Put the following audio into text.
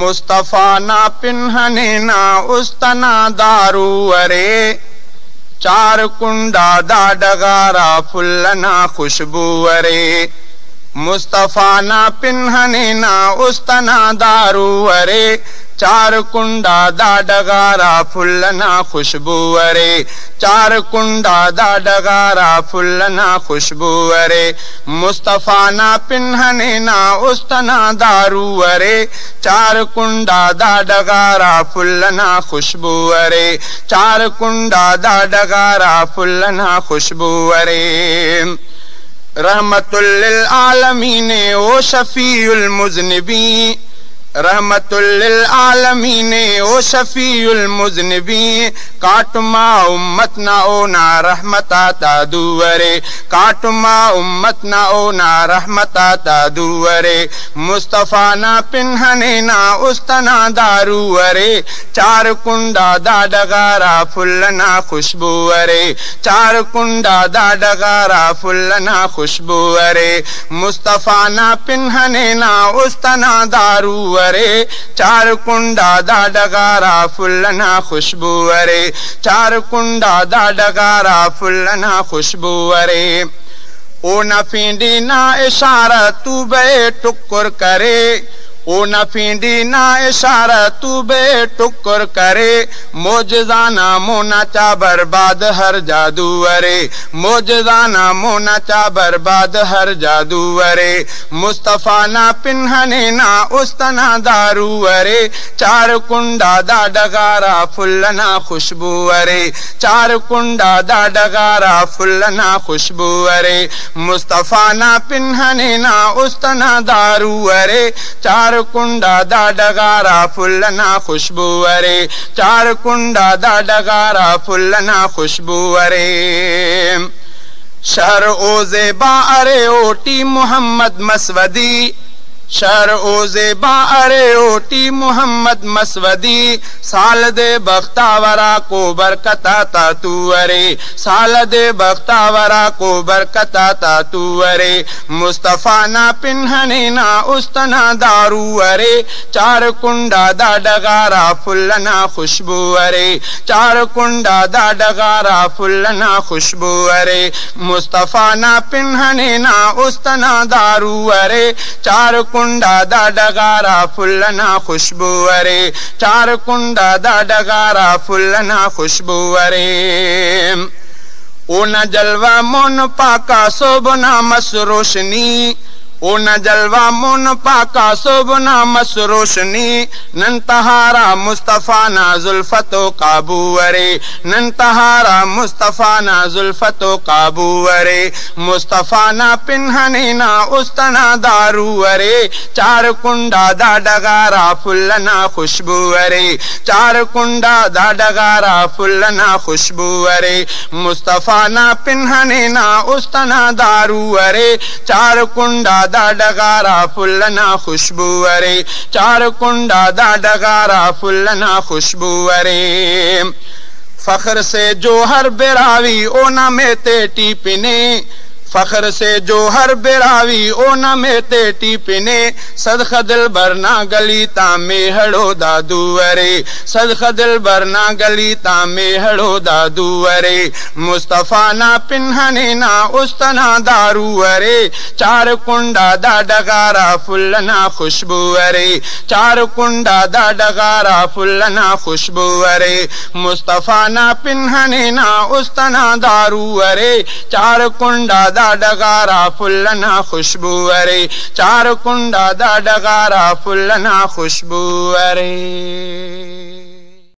मुस्तफा ना पिन्हने ना उस्तना दारू अरे चार कुंडा दा डगारा फुल्लना खुशबू अरे मुस्तफा ना पिन्हने ना उस्तना दारू अरे चार कुंडा दा डगारा फुल्लना खुशबू अरे चार कुंडा दा डगारा फुल्लना खुशबू अरे मुस्तफा ना पिन्हने ना उस्तना दारू अरे चार कुंडा दा डगारा फुल्लना खुशबू अरे चार कुंडा दा डगारा फुल्लना खुशबू अरे रहमतुल लिल आलमीन ओ शफीउल मुज़निबी रहमतुल लिल आलमीन ओ शफीउल मुज़निबी काटमा उम्मत ना ओ ना रहमता तादुवरे काटमा उम्मत ना ओ ना रहमता तादुवरे मुस्तफा ना पिन्हने ना उस्तना दारू अरे चार कुंडा दा डगारा फुल्लना खुशबू अरे चार कुंडा दा डगारा फुल्लना खुशबू अरे मुस्तफा ना पिन्हने ना उस्तना दारू अरे चार कुंडा दा डगारा फुल्लना खुशबू अरे चार कुंडा दा डगारा फुल्लना खुशबू अरे ओ न फींडी ना इशारा तू बे टुकुर करे ओ न फींडी ना इशारा तू बे टुकुर करे मोजदाना मोना चा बर्बाद हर जादू अरे मोजदाना मोना चा बर्बाद हर जादू अरे मुस्तफा ना पिन्हने ना उस्तना दारू अरे चार कुंडा दा डगारा फुल्लना खुशबू अरे चार कुंडा दा डगारा फुल्लना खुशबू अरे मुस्तफा ना पिन्हने ना उस्तना दारू अरे चार कुंडा दा डगारा फुल्लना खुशबू अरे चार कुंडा दा डगारा फुल्लना खुशबू अरे शहर ओ ज़ेबा अरे ओटी मोहम्मद मसवदी शहर ओ ज़ेबा अरे ओटी मोहम्मद मसवदी साल दे बख्तावरा को बरकता ता तू अरे साल दे बख्तावरा को बरकता ता तू अरे मुस्तफा ना पिन्हने ना उस्तना दारू अरे चार कुंडा दा डगारा फुल्लना खुशबू अरे चार कुंडा दा डगारा फुल्लना खुशबू अरे मुस्तफा ना पिन्हने ना उस्तना दारू अरे चार कुंडा दा डगारा फुल्लना खुशबू अरे चार कुंडा दा डगारा फुल्लना खुशबू अरे ओ न जलवा मोन पाका सोबना मसरोशनी ओ न जलवा मोन पाका सोबना मसरोशनी नंतहारा मुस्तफा ना जुल्फतो काबू अरे नंतहारा मुस्तफा ना जुल्फतो काबू अरे मुस्तफा ना पिन्हने ना उस्तना दारू अरे चार कुंडा दा डगारा फुल्लना खुशबू अरे चार कुंडा दा डगारा फुल्लना खुशबू अरे मुस्तफा ना पिन्हने ना उस्तना दारू अरे चार कुंडा दा डगारा फुल्लना खुशबू अरे चार कुंडा दा डगारा फुल्लना खुशबू अरे फख्र से जो हर बिरावी ओ ना में तेटी पिने फख्र से जो हर बिरावी ओ न में तेटी पिने सदख दिल बरना गली तामे हड़ो दादू अरे सदख दिल बरना गली तामे हड़ो दादू अरे मुस्तफा ना पिन्हने ना उस्तना दारू अरे चार कुंडा दा डगारा फुल्लना खुशबू अरे चार कुंडा दा डगारा फुल्लना खुशबू अरे मुस्तफा ना पिन्हने ना उस्तना दारू अरे चार कुंडा दा डगारा फुल्लना खुशबू अरे चार कुंडा दा डगारा फुल्लना खुशबू अरे।